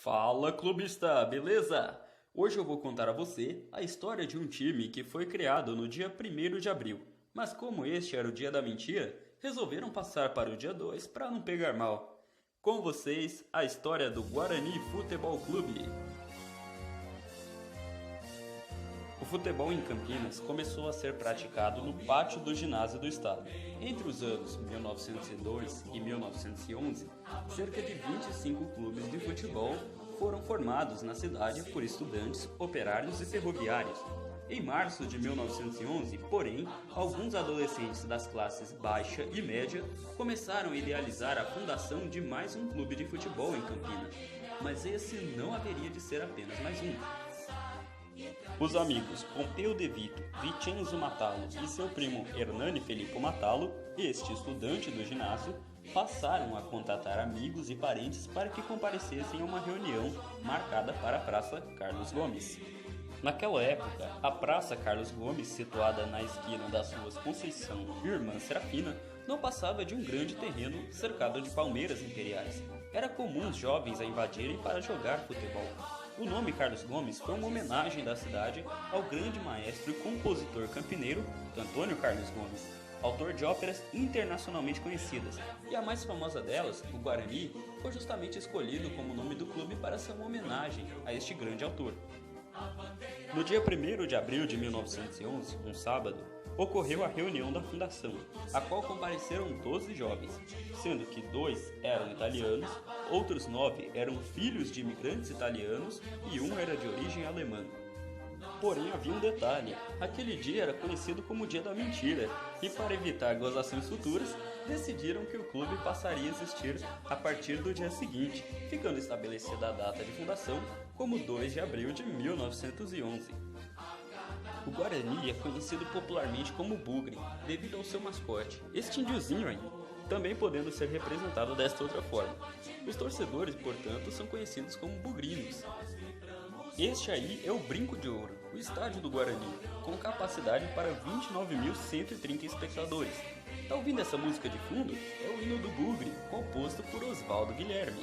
Fala, clubista, beleza? Hoje eu vou contar a você a história de um time que foi criado no dia 1º de abril, mas como este era o dia da mentira, resolveram passar para o dia 2 para não pegar mal. Com vocês, a história do Guarani Futebol Clube. O futebol em Campinas começou a ser praticado no pátio do ginásio do estado. Entre os anos 1902 e 1911, cerca de 25 clubes de futebol foram formados na cidade por estudantes, operários e ferroviários. Em março de 1911, porém, alguns adolescentes das classes baixa e média começaram a idealizar a fundação de mais um clube de futebol em Campinas. Mas esse não haveria de ser apenas mais um. Os amigos Pompeu de Vito, Vincenzo Matalo e seu primo Hernani Filippo Matalo, este estudante do ginásio, passaram a contatar amigos e parentes para que comparecessem a uma reunião marcada para a Praça Carlos Gomes. Naquela época, a Praça Carlos Gomes, situada na esquina das ruas Conceição e Irmã Serafina, não passava de um grande terreno cercado de palmeiras imperiais. Era comum os jovens a invadirem para jogar futebol. O nome Carlos Gomes foi uma homenagem da cidade ao grande maestro e compositor campineiro Antônio Carlos Gomes, autor de óperas internacionalmente conhecidas, e a mais famosa delas, o Guarani, foi justamente escolhido como nome do clube para ser uma homenagem a este grande autor. No dia 1º de abril de 1911, um sábado, ocorreu a reunião da fundação, a qual compareceram 12 jovens, sendo que 2 eram italianos, outros 9 eram filhos de imigrantes italianos e um era de origem alemã. Porém, havia um detalhe: aquele dia era conhecido como o Dia da Mentira, e para evitar gozações futuras, decidiram que o clube passaria a existir a partir do dia seguinte, ficando estabelecida a data de fundação como 2 de abril de 1911. O Guarani é conhecido popularmente como Bugre, devido ao seu mascote, este índiozinho aí, também podendo ser representado desta outra forma. Os torcedores, portanto, são conhecidos como bugrinos. Este aí é o Brinco de Ouro, o estádio do Guarani, com capacidade para 29.130 espectadores. Tá ouvindo essa música de fundo? É o hino do Bugre, composto por Oswaldo Guilherme.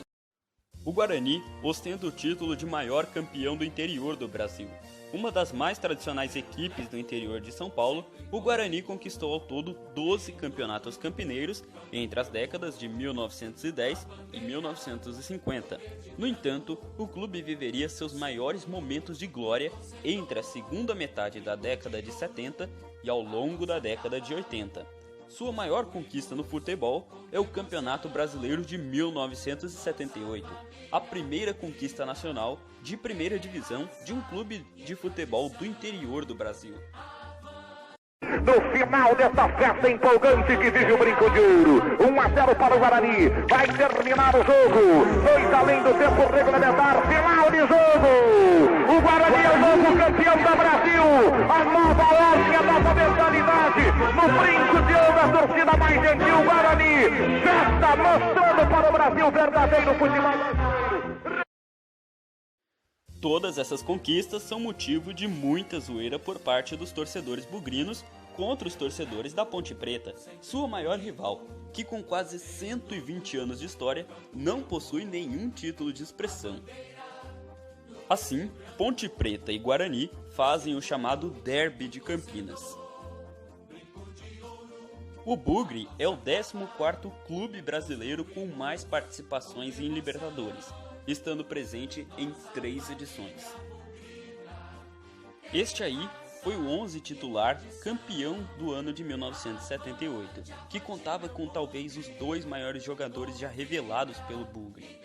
O Guarani ostenta o título de maior campeão do interior do Brasil. Uma das mais tradicionais equipes do interior de São Paulo, o Guarani conquistou ao todo 12 campeonatos campineiros entre as décadas de 1910 e 1950. No entanto, o clube viveria seus maiores momentos de glória entre a segunda metade da década de 70 e ao longo da década de 80. Sua maior conquista no futebol é o Campeonato Brasileiro de 1978, a primeira conquista nacional de primeira divisão de um clube de futebol do interior do Brasil. No final dessa festa empolgante que vive o Brinco de Ouro, 1-0 para o Guarani, vai terminar o jogo, 2 além do tempo regulamentar, final de jogo, o Guarani é o novo campeão do Brasil, a nova ordem, a nova mentalidade, no Brinco de Ouro, a torcida mais gentil, Guarani, festa mostrando para o Brasil verdadeiro futebol. Todas essas conquistas são motivo de muita zoeira por parte dos torcedores bugrinos contra os torcedores da Ponte Preta, sua maior rival, que com quase 120 anos de história não possui nenhum título de expressão. Assim, Ponte Preta e Guarani fazem o chamado Derby de Campinas. O Bugre é o 14º clube brasileiro com mais participações em Libertadores, estando presente em 3 edições. Este aí foi o 11 titular campeão do ano de 1978, que contava com talvez os 2 maiores jogadores já revelados pelo Bugre,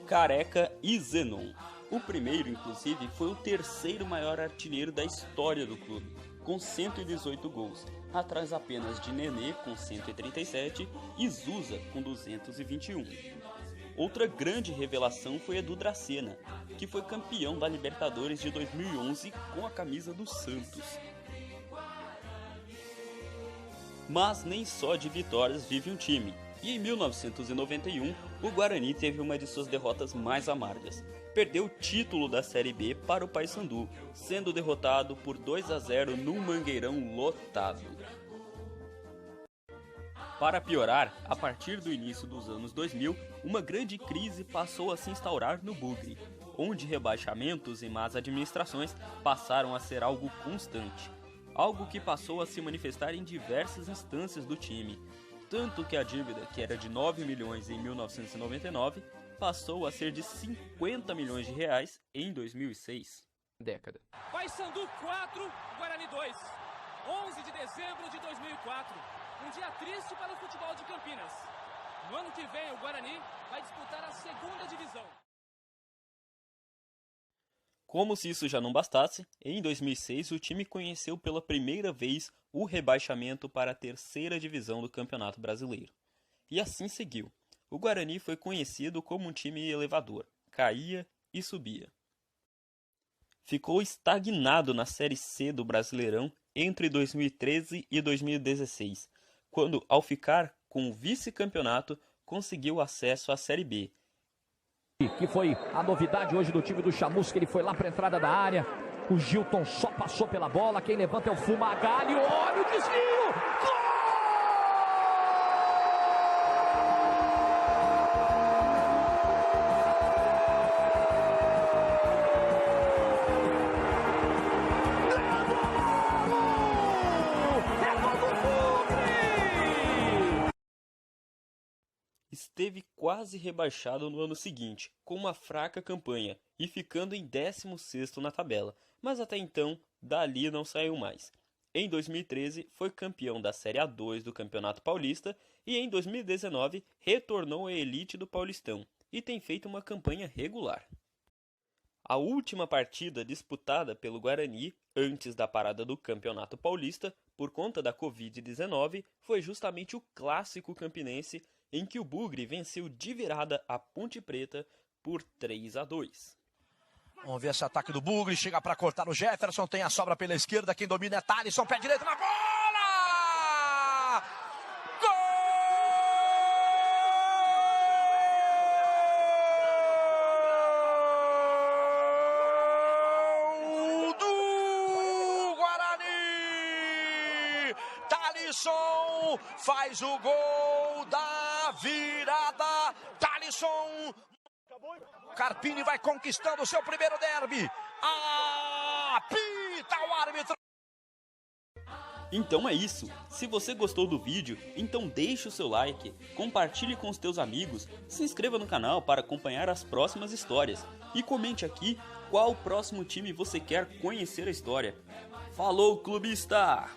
Careca e Zenon. O primeiro, inclusive, foi o 3º maior artilheiro da história do clube, com 118 gols, atrás apenas de Nenê com 137 e Zusa com 221. Outra grande revelação foi Edu Dracena, que foi campeão da Libertadores de 2011 com a camisa do Santos. Mas nem só de vitórias vive um time, e em 1991 o Guarani teve uma de suas derrotas mais amargas. Perdeu o título da Série B para o Paysandu, sendo derrotado por 2-0 num Mangueirão lotado. Para piorar, a partir do início dos anos 2000, uma grande crise passou a se instaurar no Bugre, onde rebaixamentos e más administrações passaram a ser algo constante, algo que passou a se manifestar em diversas instâncias do time, tanto que a dívida, que era de 9 milhões em 1999, passou a ser de 50 milhões de reais em 2006. Década. Paysandu 4, Guarani 2. 11 de dezembro de 2004. Um dia triste para o futebol de Campinas. No ano que vem, o Guarani vai disputar a segunda divisão. Como se isso já não bastasse, em 2006 o time conheceu pela primeira vez o rebaixamento para a terceira divisão do Campeonato Brasileiro. E assim seguiu. O Guarani foi conhecido como um time elevador, caía e subia. Ficou estagnado na Série C do Brasileirão entre 2013 e 2016, quando, ao ficar com o vice-campeonato, conseguiu acesso à Série B. Que foi a novidade hoje do time do Chamusca, ele foi lá para a entrada da área, o Gilton só passou pela bola, quem levanta é o Fumagalli, olha o desvio, gol! Esteve quase rebaixado no ano seguinte, com uma fraca campanha e ficando em 16º na tabela, mas até então, dali não saiu mais. Em 2013, foi campeão da Série A2 do Campeonato Paulista e em 2019 retornou à elite do Paulistão e tem feito uma campanha regular. A última partida disputada pelo Guarani, antes da parada do Campeonato Paulista, por conta da Covid-19, foi justamente o Clássico Campinense, em que o Bugre venceu de virada a Ponte Preta por 3-2. Vamos ver esse ataque do Bugre, chega para cortar o Jefferson, tem a sobra pela esquerda, quem domina é Thalisson, pé direito na bola! Gol do Guarani! Thalisson faz o gol da virada, Thalisson! Carpini vai conquistando o seu primeiro derby. Apita o árbitro. Então é isso. Se você gostou do vídeo, então deixe o seu like, compartilhe com os teus amigos, se inscreva no canal para acompanhar as próximas histórias e comente aqui qual próximo time você quer conhecer a história. Falou, clubista!